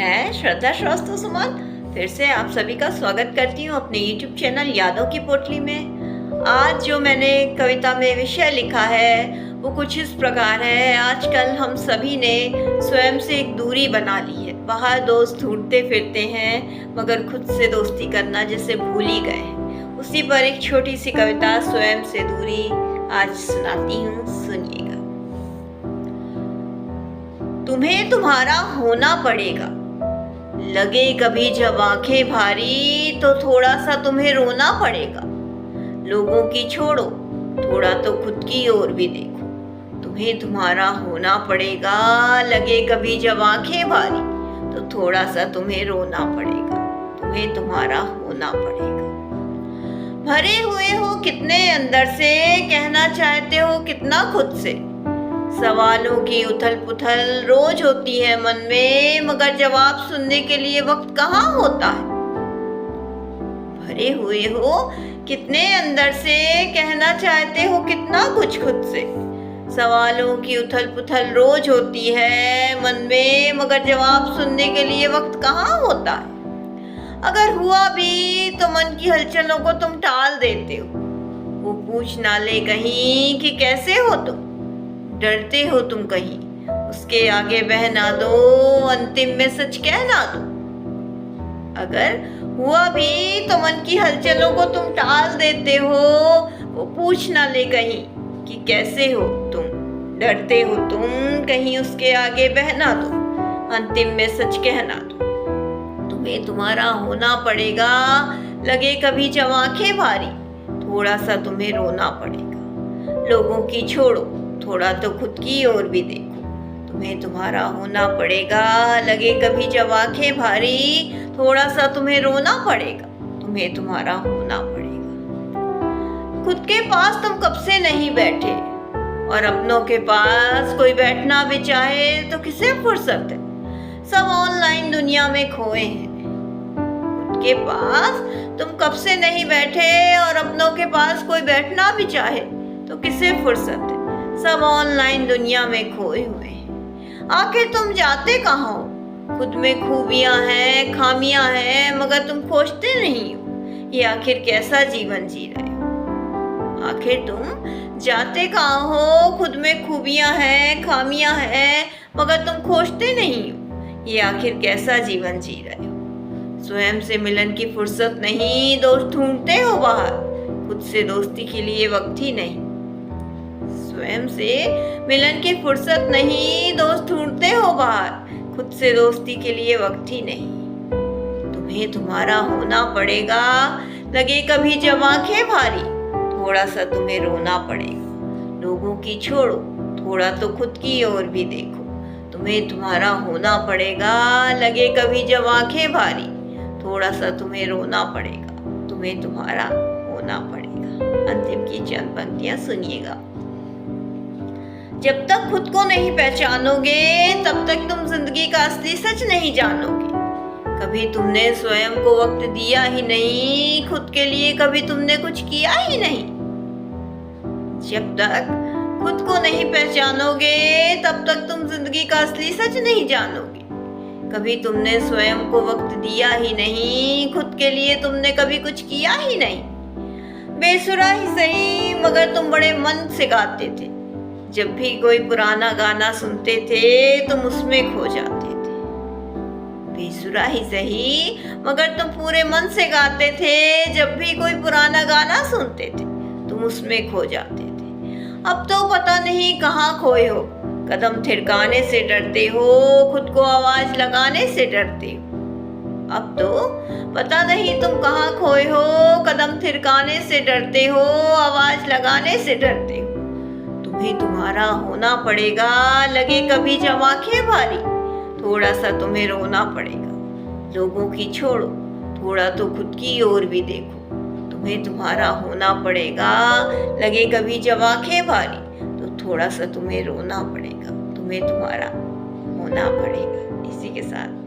मैं श्रद्धा श्रीवास्तव सुमन फिर से आप सभी का स्वागत करती हूँ अपने YouTube चैनल यादों की पोटली में। आज जो मैंने कविता में विषय लिखा है वो कुछ इस प्रकार है। आजकल हम सभी ने स्वयं से एक दूरी बना ली है। बाहर दोस्त ढूंढते फिरते हैं मगर खुद से दोस्ती करना जैसे भूल ही गए हैं। उसी पर एक छोटी सी कविता स्वयं से दूरी आज सुनाती हूँ, सुनिएगा। तुम्हें तुम्हारा होना पड़ेगा, लगे कभी जब आंखें भारी तो थोड़ा सा तुम्हें रोना पड़ेगा। लोगों की छोड़ो, थोड़ा तो खुद की ओर भी देखो। तुम्हें तुम्हारा होना पड़ेगा, लगे कभी जब आंखें भारी तो थोड़ा सा तुम्हें रोना पड़ेगा। तुम्हें तुम्हारा होना पड़ेगा। भरे हुए हो कितने अंदर से, कहना चाहते हो कितना खुद से। सवालों की उथल पुथल रोज होती है मन में, मगर जवाब सुनने के लिए वक्त कहाँ होता है। भरे हुए हो कितने अंदर से, कहना चाहते हो कितना कुछ खुद से। सवालों की उथल पुथल रोज होती है मन में, मगर जवाब सुनने के लिए वक्त कहाँ होता है। अगर हुआ भी तो मन की हलचलों को तुम टाल देते हो। वो पूछ ना ले कहीं कि कैसे हो तुम, डरते हो तुम कहीं उसके आगे बह ना दो, अंतिम में सच कह ना दो। अगर हुआ भी तो मन की हलचलों को तुम टाल देते हो। वो पूछ ना ले कहीं कि कैसे हो तुम, डरते हो तुम कहीं उसके आगे बह ना दो, अंतिम में सच कह ना दो। तुम्हें तुम्हारा होना पड़ेगा, लगे कभी जब आंखें भारी थोड़ा सा तुम्हें रोना पड़ेगा। लोगों की छोड़ो, थोड़ा तो खुद की ओर भी देखो। तुम्हें तुम्हारा होना पड़ेगा, लगे कभी जब आंखें भारी थोड़ा सा तुम्हें रोना पड़ेगा। तुम्हें तुम्हारा होना पड़ेगा। खुद के पास तुम कब से नहीं बैठे, और अपनों के पास कोई बैठना भी चाहे तो किसे फुर्सत है। सब ऑनलाइन दुनिया में खोए हैं। खुद के पास तुम कब से नहीं बैठे, और अपनों के पास कोई बैठना भी चाहे तो किसे फुर्सत है। सब ऑनलाइन दुनिया में खोए हुए हैं। आखिर तुम जाते कहाँ हो। खुद में खूबियां हैं, खामियां हैं, मगर तुम खोजते नहीं हो ये आखिर कैसा जीवन जी रहे हो। आखिर तुम जाते कहाँ हो। खुद में खूबियां हैं, खामियां हैं, मगर तुम खोजते नहीं हो ये आखिर कैसा जीवन जी रहे हो। स्वयं से मिलन की फुर्सत नहीं, दोस्त ढूंढते हो बाहर, खुद से दोस्ती के लिए वक्त ही नहीं। स्वयं से मिलन की फुर्सत नहीं, दोस्त ढूंढते हो बाहर, खुद से दोस्ती के लिए वक्त ही नहीं। तुम्हें तुम्हारा होना पड़ेगा, लगे कभी जब आंखें भारी थोड़ा सा तुम्हें रोना पड़ेगा। लोगों की छोड़ो, थोड़ा तो खुद की ओर भी देखो। तुम्हें तुम्हारा होना पड़ेगा, लगे कभी जब आंखें भारी थोड़ा सा तुम्हें रोना पड़ेगा। तुम्हें तुम्हारा होना पड़ेगा। अंतिम की चंद पंक्तियां सुनिएगा। जब तक खुद को नहीं पहचानोगे तब तक तुम जिंदगी का असली सच नहीं जानोगे। कभी तुमने स्वयं को वक्त दिया ही नहीं, खुद के लिए कभी तुमने कुछ किया ही नहीं। जब तक खुद को नहीं पहचानोगे तब तक तुम जिंदगी का असली सच नहीं जानोगे। कभी तुमने स्वयं को वक्त दिया ही नहीं, खुद के लिए तुमने कभी कुछ किया ही नहीं। बेसुरा ही सही मगर तुम बड़े मन से गाते थे। जब भी कोई पुराना गाना सुनते थे तुम उसमें खो जाते थे। बेसुरा ही सही मगर तुम पूरे मन से गाते थे। जब भी कोई पुराना गाना सुनते थे तुम उसमें खो जाते थे। अब तो पता नहीं कहाँ खोए हो, कदम थिरकाने से डरते हो, खुद को आवाज लगाने से डरते हो। अब तो पता नहीं तुम कहाँ खोए हो, कदम थिरकाने से डरते हो, आवाज लगाने से डरते हो। तुम्हें तुम्हारा होना पड़ेगा, लगे कभी जब आंखें भारी थोड़ा सा तुम्हें रोना पड़ेगा। लोगों की छोड़ो, थोड़ा तो खुद की ओर भी देखो। तुम्हें तुम्हारा होना पड़ेगा, लगे कभी जब आंखें भारी तो थोड़ा सा तुम्हें रोना पड़ेगा। तुम्हें तुम्हारा होना पड़ेगा। इसी के साथ